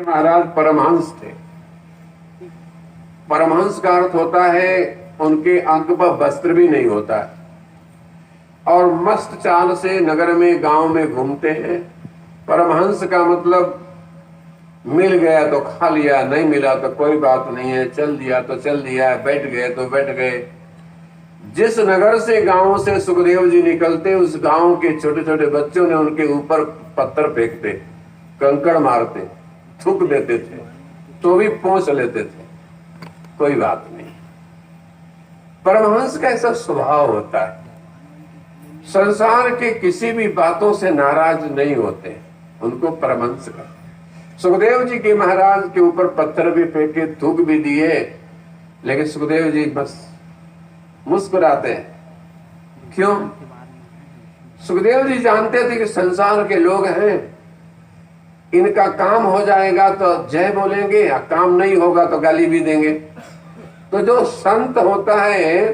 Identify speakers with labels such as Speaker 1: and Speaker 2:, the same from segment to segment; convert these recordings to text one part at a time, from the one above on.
Speaker 1: महाराज परमहंस थे। परमहंस का अर्थ होता है उनके अंग पर वस्त्र भी नहीं होता और मस्त चाल से नगर में गांव में घूमते हैं। परमहंस का मतलब मिल गया तो खा लिया, नहीं मिला तो कोई बात नहीं है, चल दिया तो चल दिया, बैठ गए तो बैठ गए। जिस नगर से गांव से सुखदेव जी निकलते, उस गांव के छोटे छोटे बच्चों ने उनके ऊपर पत्थर फेंकते, कंकड़ मारते, थूक देते थे, तो भी पहुंच लेते थे, कोई बात नहीं। परमहंस का ऐसा स्वभाव होता है, संसार के किसी भी बातों से नाराज नहीं होते, उनको परमहंस का। सुखदेव जी के महाराज के ऊपर पत्थर भी फेंके, थूक भी दिए, लेकिन सुखदेव जी बस मुस्कुराते हैं। क्यों? सुखदेव जी जानते थे कि संसार के लोग हैं, इनका काम हो जाएगा तो जय बोलेंगे, या काम नहीं होगा तो गाली भी देंगे। तो जो संत होता है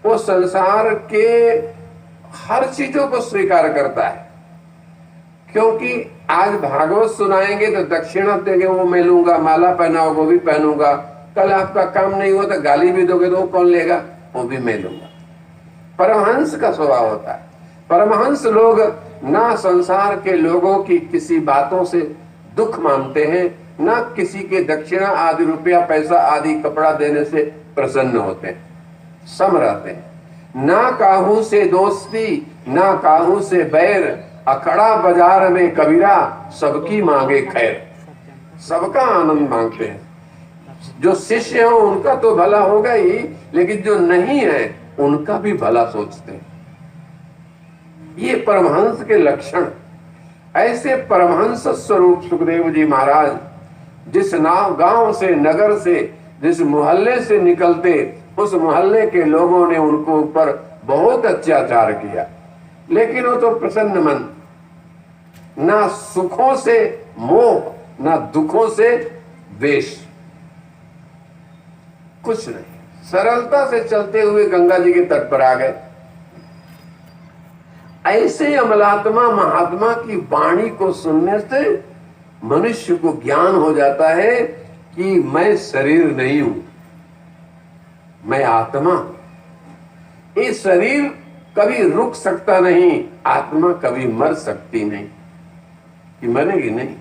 Speaker 1: वो संसार के हर चीजों को स्वीकार करता है, क्योंकि आज भागवत सुनाएंगे तो दक्षिणा देंगे, वो मैं लूंगा, माला पहनाओगे वो भी पहनूंगा, कल आपका काम नहीं हुआ तो गाली भी दोगे तो वो कौन लेगा, वो भी मैं लूंगा। परमहंस का स्वभाव होता है। परमहंस लोग ना संसार के लोगों की किसी बातों से दुख मानते हैं, ना किसी के दक्षिणा आदि, रुपया पैसा आदि, कपड़ा देने से प्रसन्न होते हैं, सम रहते हैं। ना काहू से दोस्ती, ना काहू से बैर, अखड़ा बाजार में कबीरा, सबकी मांगे खैर। सबका आनंद मांगते हैं। जो शिष्य हो उनका तो भला होगा ही, लेकिन जो नहीं है उनका भी भला सोचते हैं। ये परमहंस के लक्षण। ऐसे परमहंस स्वरूप सुखदेव जी महाराज जिस गांव से, नगर से, जिस मोहल्ले से निकलते, उस मोहल्ले के लोगों ने उनको ऊपर बहुत अत्याचार किया, लेकिन वो तो प्रसन्न मन, ना सुखों से मोह, ना दुखों से द्वेष, कुछ नहीं, सरलता से चलते हुए गंगा जी के तट पर आ गए। ऐसे अमलात्मा महात्मा की वाणी को सुनने से मनुष्य को ज्ञान हो जाता है कि मैं शरीर नहीं हूं, मैं आत्मा। ये शरीर कभी रुक सकता नहीं, आत्मा कभी मर सकती नहीं। कि मरेगी नहीं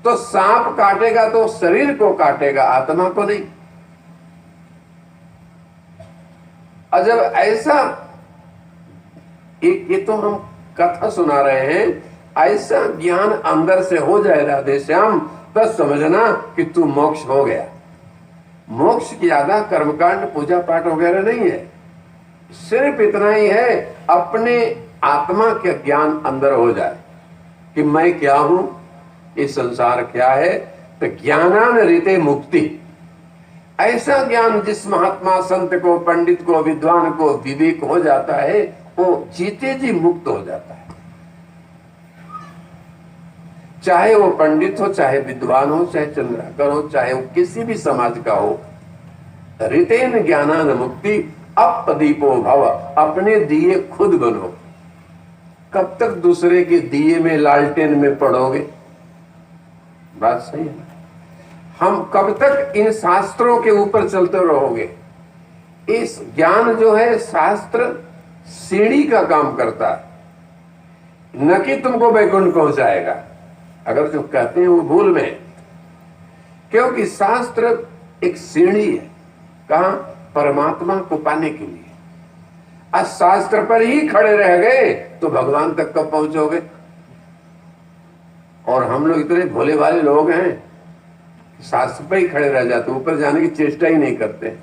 Speaker 1: तो सांप काटेगा तो शरीर को काटेगा, आत्मा को नहीं। और जब ऐसा ये तो हम कथा सुना रहे हैं, ऐसा ज्ञान अंदर से हो जाए राधे श्याम, बस समझना कि तू मोक्ष हो गया। मोक्ष की ज्यादा कर्मकांड पूजा पाठ वगैरह नहीं है, सिर्फ इतना ही है, अपने आत्मा के ज्ञान अंदर हो जाए कि मैं क्या हूं, ये संसार क्या है। तो ज्ञानान रीते मुक्ति। ऐसा ज्ञान जिस महात्मा, संत को, पंडित को, विद्वान को विवेक हो जाता है, वो जीते जी मुक्त हो जाता है। चाहे वो पंडित हो, चाहे विद्वान हो, चाहे चंद्राकर हो, चाहे वो किसी भी समाज का हो। ऋतेन ज्ञानान मुक्ति अपदीपो भव, अपने दिए खुद बनो। कब तक दूसरे के दिए में, लालटेन में पड़ोगे? बात सही है। हम कब तक इन शास्त्रों के ऊपर चलते रहोगे? इस ज्ञान जो है, शास्त्र सीढ़ी का काम करता है, न कि तुमको वैकुंठ पहुंचाएगा। अगर जो कहते हैं वो भूल में, क्योंकि शास्त्र एक सीढ़ी है। कहां? परमात्मा को पाने के लिए। आज शास्त्र पर ही खड़े रह गए तो भगवान तक कब पहुंचोगे? और हम लोग इतने भोले वाले लोग हैं, शास्त्र पर ही खड़े रह जाते, ऊपर जाने की चेष्टा ही नहीं करते।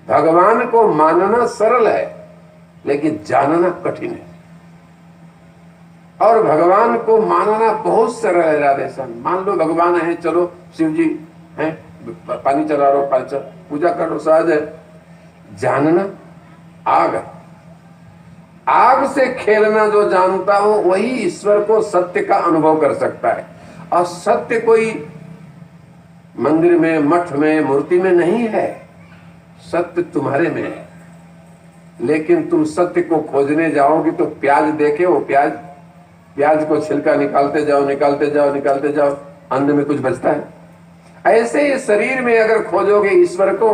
Speaker 1: भगवान को मानना सरल है, लेकिन जानना कठिन है। और भगवान को मानना बहुत सरल है राधे श्याम। मान लो भगवान है, चलो शिव जी हैं, पानी चला रहा हो, पूजा कर लो, सहज है। जानना आग है। आग से खेलना जो जानता हो वही ईश्वर को, सत्य का अनुभव कर सकता है। और सत्य कोई मंदिर में, मठ में, मूर्ति में नहीं है, सत्य तुम्हारे में है। लेकिन तुम सत्य को खोजने जाओगे तो प्याज देखे, वो प्याज को छिलका निकालते जाओ, निकालते जाओ, निकालते जाओ, अन्न में कुछ बचता है? ऐसे ही शरीर में अगर खोजोगे ईश्वर को,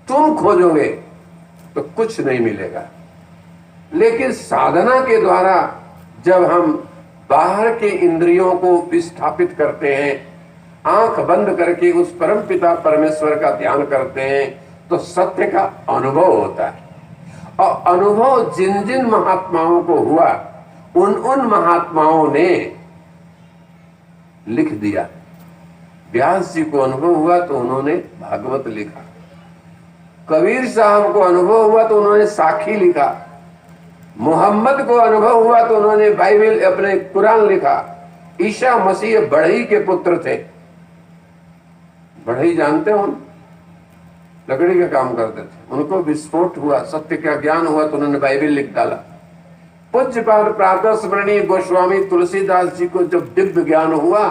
Speaker 1: तुम खोजोगे तो कुछ नहीं मिलेगा। लेकिन साधना के द्वारा जब हम बाहर के इंद्रियों को विस्थापित करते हैं, आंख बंद करके उस परम पिता परमेश्वर का ध्यान करते हैं, तो सत्य का अनुभव होता है। और अनुभव जिन जिन महात्माओं को हुआ, उन महात्माओं ने लिख दिया। व्यास जी को अनुभव हुआ तो उन्होंने भागवत लिखा, कबीर साहब को अनुभव हुआ तो उन्होंने साखी लिखा, मोहम्मद को अनुभव हुआ तो उन्होंने बाइबल अपने कुरान लिखा। ईसा मसीह बढ़ई के पुत्र थे। बढ़ई जानते हो, लकड़ी का काम करते थे। उनको विस्फोट हुआ, सत्य का ज्ञान हुआ तो उन्होंने बाइबल लिख डाला। पूज्यपाद प्रातः स्मरणीय गोस्वामी तुलसीदास जी को जब दिव्य ज्ञान हुआ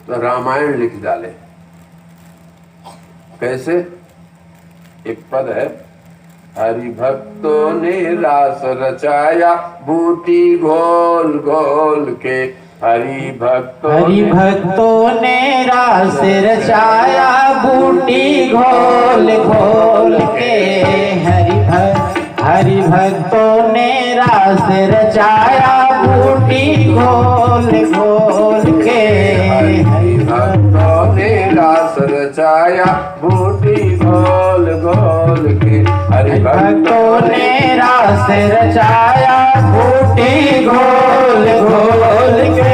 Speaker 1: तो रामायण लिख डाले। कैसे? एक पद है, हरि भक्तों ने रास रचाया बूटी घोल घोल के। हरि भक्तों ने रास रचाया बूटी घोल घोल के। हरि भक्तों ने रास रचाया बूटी घोल घोल के। हरि भक्तों ने रास रचाया बूटी घोल घोल के। हरि भक्तों ने रास रचाया बूटी घोल घोल के।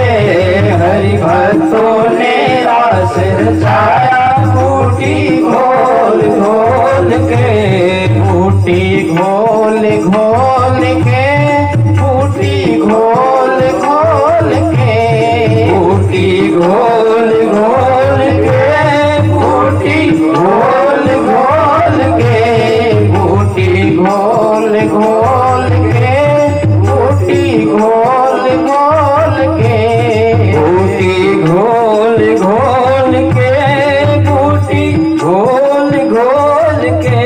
Speaker 1: हरि भक्तों ने रास रचाया बूटी घोल घोल के। बूटी घोल घोल के, बूटी घोल घोल के। बूटी घोल घोल के, बूटी घोल घोल के। बूटी घोल घोल के, बूटी घोल घोल के। बूटी घोल घोल के, बूटी घोल घोल के।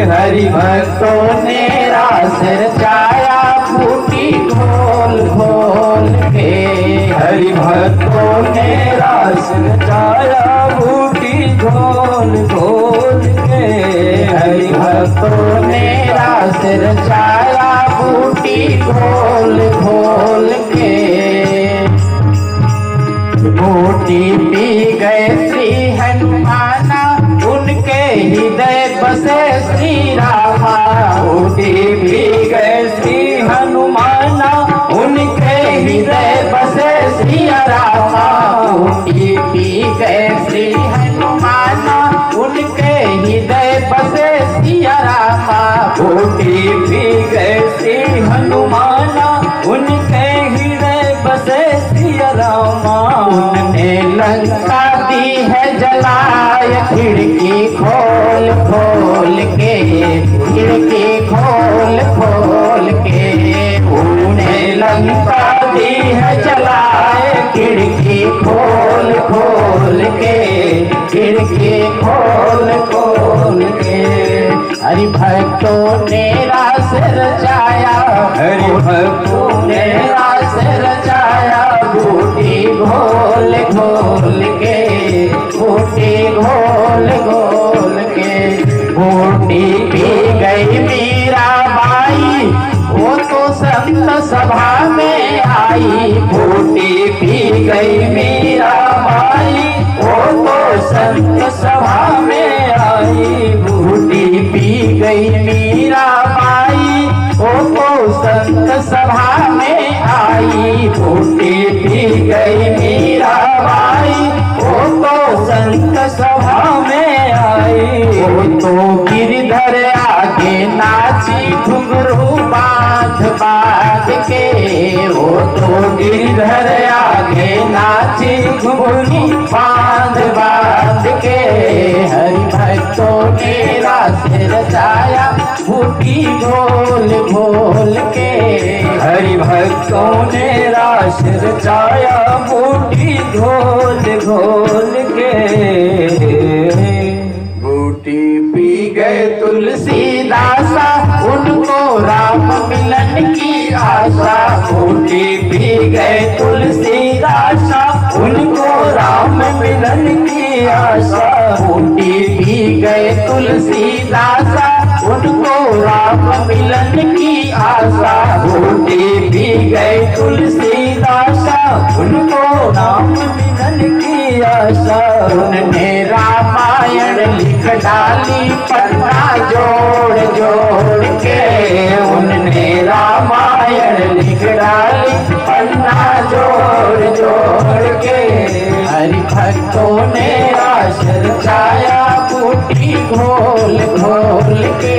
Speaker 1: हरि भक्तों ने रास रचाया बूटी घोल घोल के। हरि भक्तों ने रास रचाया बूटी घोल घोल के। हरि भक्तों ने रास रचाया बूटी घोल घोल के। बूटी पी गए श्री हनुमाना, उनके हृदय बसे श्री रामा। बूटी पी गए श्री हनुमाना, उनके हृदय बसे श्री रामा। बूटी पी गए श्री हनुमाना, उनके हृदय बसे श्री रामा। बूटी पी गए श्री हनुमाना, उनके हृदय बसे श्री रामा। उनने लंका दी है जलाय, खिड़की खोल खोल के। खिड़की खोल खोल के। उन्हें लंका दी है जलाए, खिड़की खोल खोल के। खिड़की खोल खोल के। हरि भक्तों ने रास रचाया, हरि भक्तों ने रास रचाया बूटी घोल घोल के। बूटी घोल घोल के। बूटी पी गई मीरा बाई, वो तो संत सभा में आई। बूटी पी गई मीरा बाई, वो तो संत सभा में आई। बूटी पी गई मीरा बाई, वो तो संत सभा में आई। बूटी पी गई मीरा बाई, वो तो संत सभा में आई। वो तो गिरधर आगे नाची घुंघरू बांध बांध के। वो तो गिरधर आगे नाची घुंघरू बांध बांध के। हरि भक्तों ने रास रचाया बूटी घोल घोल के। हरि भक्तों ने रास रचाया बूटी घोल घोल के। बूटी पी गए तुलसीदासा, उनको राम मिलन की आशा। बूटी पी गए तुलसीदासा, उनको
Speaker 2: मिलन की आशा, फूटी भी गए तुलसीदासा, उनको राम मिलन की आशा, फूटी भी गए तुलसीदासा, उनको राम मिलन की आशा। उनने रामायण लिख डाली पन्ना जोड़ जोड़ के, उनने रामायण लिख डाली पन्ना जोड़ जोड़ के। हरि भक्तों ने रास रचाया बूटी घोल घोल के,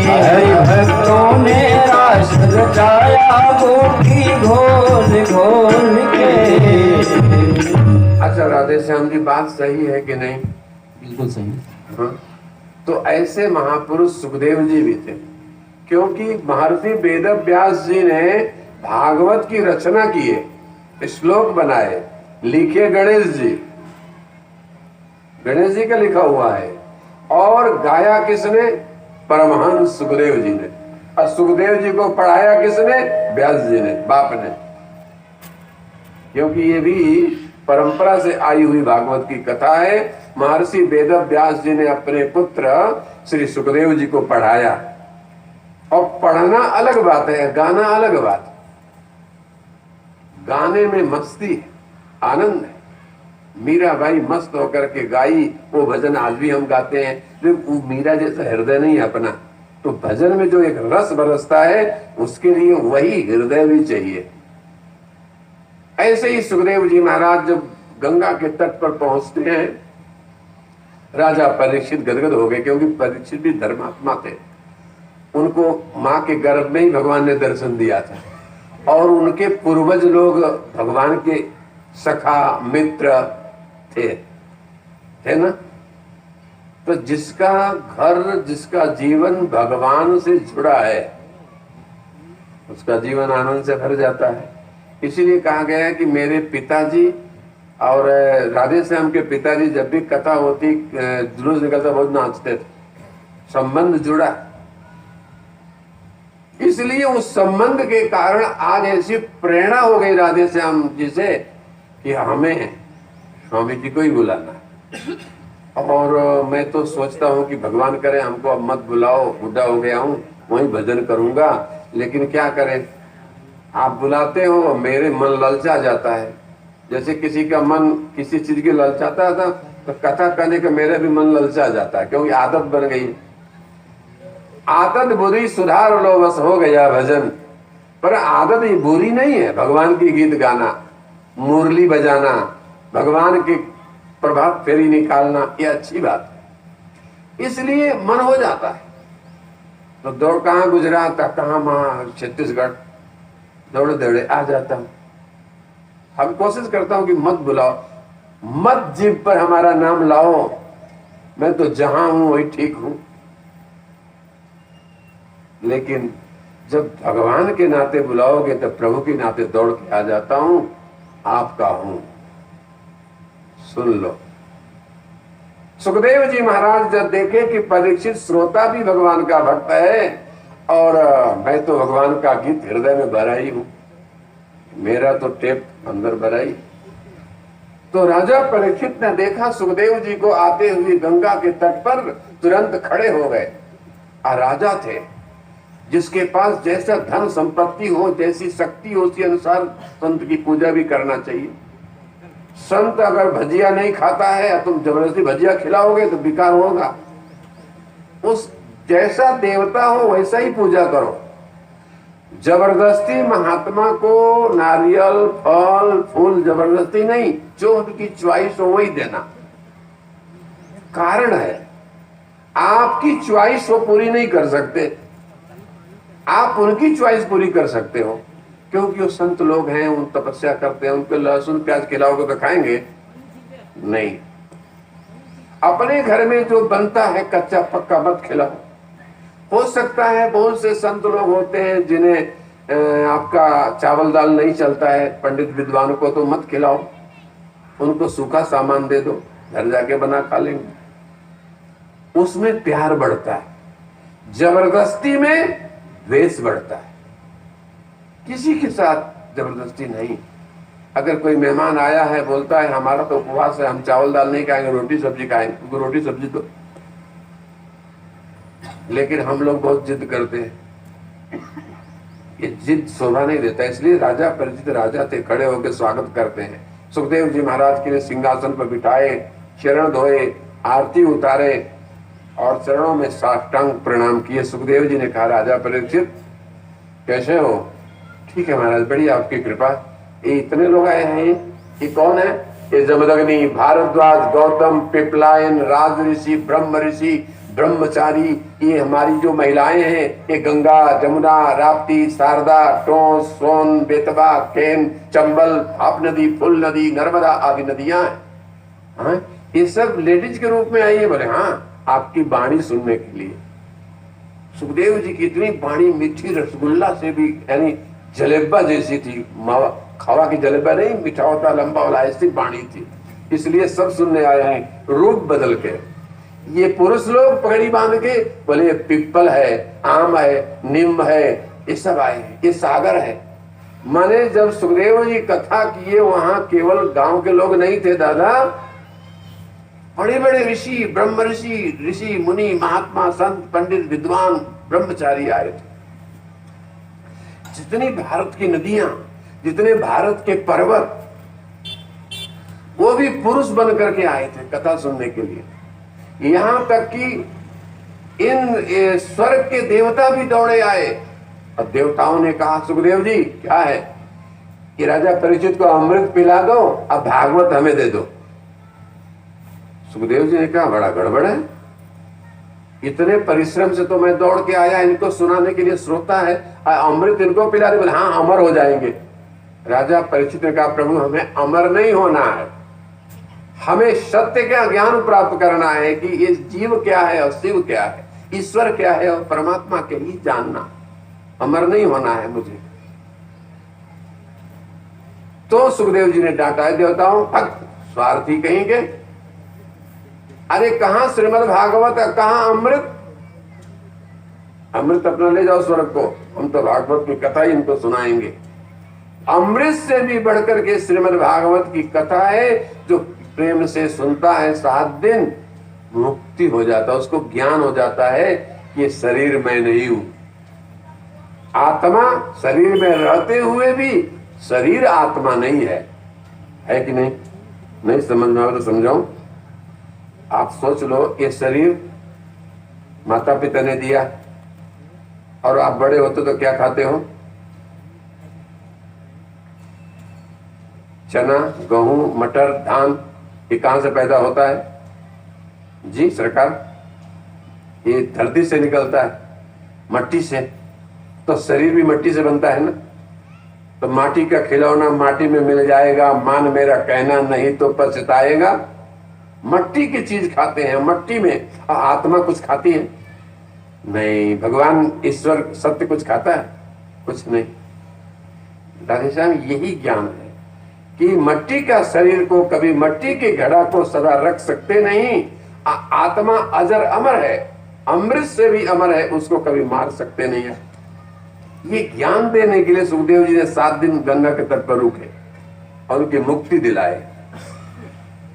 Speaker 2: हरि भक्तों ने रास रचाया बूटी घोल घोल के।
Speaker 1: अच्छा राधे श्याम जी, बात सही है कि नहीं?
Speaker 2: बिल्कुल सही।
Speaker 1: हाँ? तो ऐसे महापुरुष सुखदेव जी भी थे, क्योंकि महर्षि वेद व्यास जी ने भागवत की रचना की है, श्लोक बनाए, लिखे गणेश जी का लिखा हुआ है, और गाया किसने? परमहंस सुखदेव जी ने। और सुखदेव जी को पढ़ाया किसने? व्यास जी ने, बाप ने। क्योंकि ये भी परंपरा से आई हुई भागवत की कथा है। महर्षि वेद व्यास जी ने अपने पुत्र श्री सुखदेव जी को पढ़ाया। और पढ़ना अलग बात है, गाना अलग बात है। गाने में मस्ती है, आनंद है। मीराबाई मस्त होकर के गाई, वो भजन आज भी हम गाते हैं, लेकिन वो मीरा जैसा हृदय नहीं है अपना। तो भजन में जो एक रस बरसता है, उसके लिए वही हृदय भी चाहिए। ऐसे ही सुखदेव जी महाराज जब गंगा के तट पर पहुंचते हैं, राजा परीक्षित गदगद हो गए, क्योंकि परीक्षित भी धर्मात्मा थे। उनको माँ के गर्भ में ही भगवान ने दर्शन दिया था, और उनके पूर्वज लोग भगवान के सखा मित्र थे ना। तो जिसका घर, जिसका जीवन भगवान से जुड़ा है, उसका जीवन आनंद से भर जाता है। इसीलिए कहा गया है कि मेरे पिताजी और राधे श्याम के पिताजी जब भी कथा होती, जुलूस निकलता, बहुत नाचते थे। संबंध जुड़ा, इसलिए उस संबंध के कारण आज ऐसी प्रेरणा हो गई राधे श्याम जी से कि हमें स्वामी जी को ही बुलाना है। और मैं तो सोचता हूँ कि भगवान करे हमको अब मत बुलाओ, बुढ़ा हो गया हूँ, वही भजन करूंगा। लेकिन क्या करें, आप बुलाते हो, मेरे मन ललचा जाता है। जैसे किसी का मन किसी चीज की ललचाता था, तो कथा करने का मेरा भी मन ललचा जाता है, क्योंकि आदत बन गई। आदत बुरी सुधार लो, बस हो गया भजन। पर आदत ये बुरी नहीं है। भगवान की गीत गाना, मुरली बजाना, भगवान के प्रभात फेरी निकालना, ये अच्छी बात है। इसलिए मन हो जाता है। तो दौड़ कहाँ गुजरात, कहाँ वहां छत्तीसगढ़, दौड़े दौड़े आ जाता हूं। हम कोशिश करता हूं कि मत बुलाओ, मत जीभ पर हमारा नाम लाओ, मैं तो जहां हूं वही ठीक हूं। लेकिन जब भगवान के नाते बुलाओगे तो प्रभु के नाते दौड़ के आ जाता हूं, आपका हूं, सुन लो। सुखदेव जी महाराज जब देखे कि परीक्षित श्रोता भी भगवान का भक्त है, और मैं तो भगवान का गीत हृदय में भरा ही हूं, मेरा तो टेप अंदर भरा ही। तो राजा परीक्षित ने देखा सुखदेव जी को आते हुए गंगा के तट पर, तुरंत खड़े हो गए। राजा थे, जिसके पास जैसा धन संपत्ति हो, जैसी शक्ति हो, उसी अनुसार संत की पूजा भी करना चाहिए। संत अगर भजिया नहीं खाता है, तुम जबरदस्ती भजिया खिलाओगे तो बेकार होगा। उस जैसा देवता हो वैसा ही पूजा करो। जबरदस्ती महात्मा को नारियल, फल, फूल जबरदस्ती नहीं, जो उनकी च्वाइस हो वही देना। कारण है, आपकी च्वाइस वो पूरी नहीं कर सकते, आप उनकी च्वाइस पूरी कर सकते हो। क्योंकि वो संत लोग हैं, उन तपस्या करते हैं, उनको लहसुन प्याज खिलाओगे तो खाएंगे नहीं। अपने घर में जो बनता है कच्चा पक्का मत खिलाओ। हो सकता है बहुत से संत लोग होते हैं जिन्हें आपका चावल दाल नहीं चलता है, पंडित विद्वानों को तो मत खिलाओ, उनको सूखा सामान दे दो, घर जाके बना खा लेंगे। उसमें प्यार बढ़ता है, जबरदस्ती में द्वेष बढ़ता है। किसी के साथ जबरदस्ती नहीं। अगर कोई मेहमान आया है, बोलता है हमारा तो उपवास है, हम चावल दाल नहीं खाएंगे, रोटी सब्जी खाएंगे, उनको रोटी सब्जी दो। लेकिन हम लोग बहुत जिद करते हैं, ये जिद शोभा नहीं देता। इसलिए राजा परिचित राजा थे, खड़े होकर स्वागत करते हैं। सुखदेव जी महाराज के लिए सिंहासन पर बिठाए, चरण धोए, आरती उतारे और चरणों में साष्टांग प्रणाम किए। सुखदेव जी ने कहा, राजा परीक्षित कैसे हो? ठीक है महाराज, बढ़िया, आपकी कृपा। ये इतने लोग आए हैं, ये कौन है? ये जमदग्नि, भारद्वाज, गौतम, पिपलायन, राज ऋषि, ब्रह्म ऋषि, ब्रह्मचारी, ये हमारी जो महिलाएं हैं, ये गंगा, जमुना, राप्ती, शारदा, टोंस, सोन, बेतवा, केन, चंबल, भाप नदी, फुल नदी, नर्मदा आदि नदियां हैं। हाँ, ये सब लेडीज के रूप में आई है। बोले हाँ, आपकी वाणी सुनने के लिए। सुखदेव जी की इतनी वाणी मीठी, रसगुल्ला से भी, यानी जलेबा जैसी थी। मावा खावा की जलेबा नहीं, मीठा होता लंबा वाला, ऐसी वाणी थी। इसलिए सब सुनने आए हैं, रूप बदल के। ये पुरुष लोग पगड़ी बांध के बोले पिपल है, आम है, नीम है, ये सब आए हैं, ये सागर है। माने जब सुखदेव जी कथा किए, वहां केवल गांव के लोग नहीं थे दादा, बड़े बड़े ऋषि, ब्रह्म ऋषि, ऋषि मुनि, महात्मा, संत, पंडित, विद्वान, ब्रह्मचारी आए थे। जितनी भारत की नदियां, जितने भारत के पर्वत, वो भी पुरुष बन करके आए थे कथा सुनने के लिए। यहां तक कि इन स्वर्ग के देवता भी दौड़े आए। और देवताओं ने कहा, सुखदेव जी क्या है कि राजा परीक्षित को अमृत पिला दो, अब भागवत हमें दे दो। सुखदेव जी ने कहा, बड़ा गड़बड़ है, इतने परिश्रम से तो मैं दौड़ के आया, इनको सुनाने के लिए श्रोता है, अमृत इनको पिला दे। बोले हाँ, अमर हो जाएंगे। राजा परीक्षित ने कहा, प्रभु हमें अमर नहीं होना है, हमें सत्य का ज्ञान प्राप्त करना है कि ये जीव क्या है और शिव क्या है, ईश्वर क्या है और परमात्मा के ही जानना, अमर नहीं होना है मुझे। तो सुखदेव जी ने डांटा है देवताओं, भक्त स्वार्थी कहेंगे, अरे कहां श्रीमद् भागवत, कहां अमृत? अमृत अपना ले जाओ स्वर्ग को, हम तो भागवत की कथा ही इनको सुनाएंगे। अमृत से भी बढ़कर के श्रीमद् भागवत की कथा है, जो प्रेम से सुनता है 7 दिन मुक्ति हो जाता है, उसको ज्ञान हो जाता है कि शरीर में नहीं हूं। आत्मा शरीर में रहते हुए भी शरीर आत्मा नहीं है कि नहीं? नहीं समझ में आवे तो समझाऊं। आप सोच लो, ये शरीर माता पिता ने दिया और आप बड़े होते तो क्या खाते हो? चना, गेहूं, मटर, धान, ये कहां से पैदा होता है जी सरकार? ये धरती से निकलता है, मट्टी से। तो शरीर भी मट्टी से बनता है ना। तो माटी का खिलौना माटी में मिल जाएगा, मान मेरा कहना नहीं तो पछताएगा। मट्टी की चीज खाते हैं, मट्टी में। आत्मा कुछ खाती है? नहीं। भगवान ईश्वर सत्य कुछ खाता है? कुछ नहीं। दादी साहब, यही ज्ञान है कि मट्टी का शरीर को कभी, मट्टी के घड़ा को सदा रख सकते नहीं। आत्मा अजर अमर है, अमृत से भी अमर है, उसको कभी मार सकते नहीं है। ये ज्ञान देने के लिए सुखदेव जी ने 7 दिन गंगा के तट पर रुके और उनकी मुक्ति दिलाए।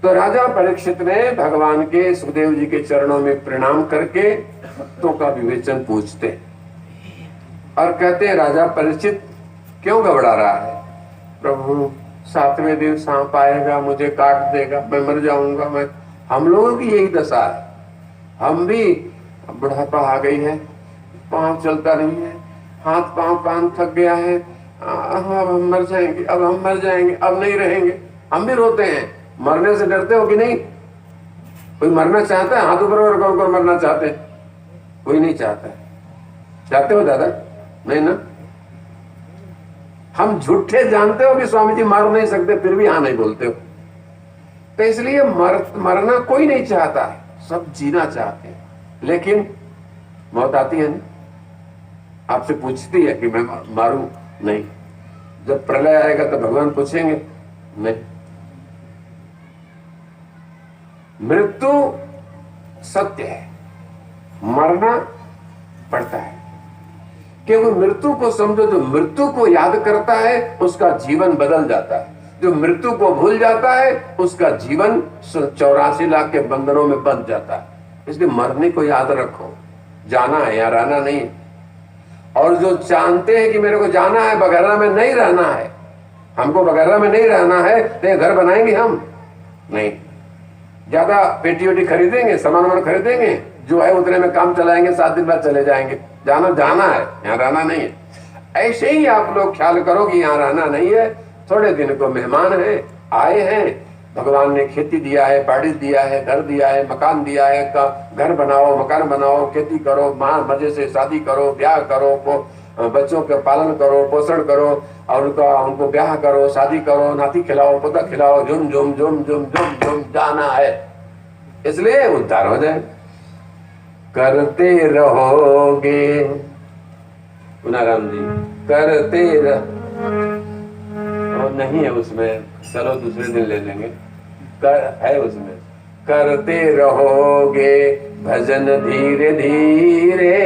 Speaker 1: तो राजा परीक्षित ने भगवान के, सुखदेव जी के चरणों में प्रणाम करके भक्तों का विवेचन पूछते और कहते हैं, राजा परीक्षित क्यों घबरा रहा है? प्रभु 7वें दिन सांप आएगा, मुझे काट देगा, मैं मर जाऊंगा। मैं, हम लोगों की यही दशा है। हम भी, बुढ़ापा आ गई है, पांव चलता नहीं है, हाथ पांव कान थक गया है, अब हम मर जाएंगे, अब हम मर जाएंगे, अब नहीं रहेंगे। हम भी रोते हैं। मरने से डरते हो कि नहीं? कोई मरना चाहता है? हाथ ऊपर कौन कौन मरना चाहते हैं? कोई नहीं चाहता है। चाहते हो दादा? नहीं ना। हम झूठे जानते हो कि स्वामी जी मार नहीं सकते, फिर भी हाँ नहीं बोलते हो। तो इसलिए मरना कोई नहीं चाहता है, सब जीना चाहते हैं। लेकिन मौत आती है ना, आपसे पूछती है कि मैं मारूं? नहीं। जब प्रलय आएगा तो भगवान पूछेंगे? नहीं। मृत्यु सत्य है, मरना पड़ता है। क्योंकि मृत्यु को समझो, जो मृत्यु को याद करता है उसका जीवन बदल जाता है। जो मृत्यु को भूल जाता है उसका जीवन 84 लाख के बंधनों में बंध जाता है। इसलिए मरने को याद रखो, जाना है या रहना नहीं है। और जो जानते हैं कि मेरे को जाना है, बगैरा में नहीं रहना है, हमको बगैरा में नहीं रहना है, तो घर बनाएंगे हम नहीं। ज्यादा पेटी वेटी खरीदेंगे, सामान खरीदेंगे, जो है उतने में काम चलाएंगे, 7 दिन बाद चले जाएंगे। जाना है, यहाँ रहना नहीं है। ऐसे ही आप लोग ख्याल करो कि यहाँ रहना नहीं है, थोड़े दिन को मेहमान है, आए हैं, भगवान ने खेती दिया है, बाड़ी दिया है, घर दिया है, मकान दिया है, घर बनाओ, मकान बनाओ, खेती करो, मजे से शादी करो, ब्याह करो, बच्चों का पालन करो, पोषण करो, और उनको ब्याह करो, शादी करो, नाती खिलाओ, पोता खिलाओ, झुम झुम झुम झुम झुम झुम जाना है। इसलिए उद्धार हो जाए। करते रहोगे, पुनाराम जी, करते नहीं है उसमें, चलो दूसरे दिन ले लेंगे। है उसमें, करते रहोगे भजन धीरे धीरे,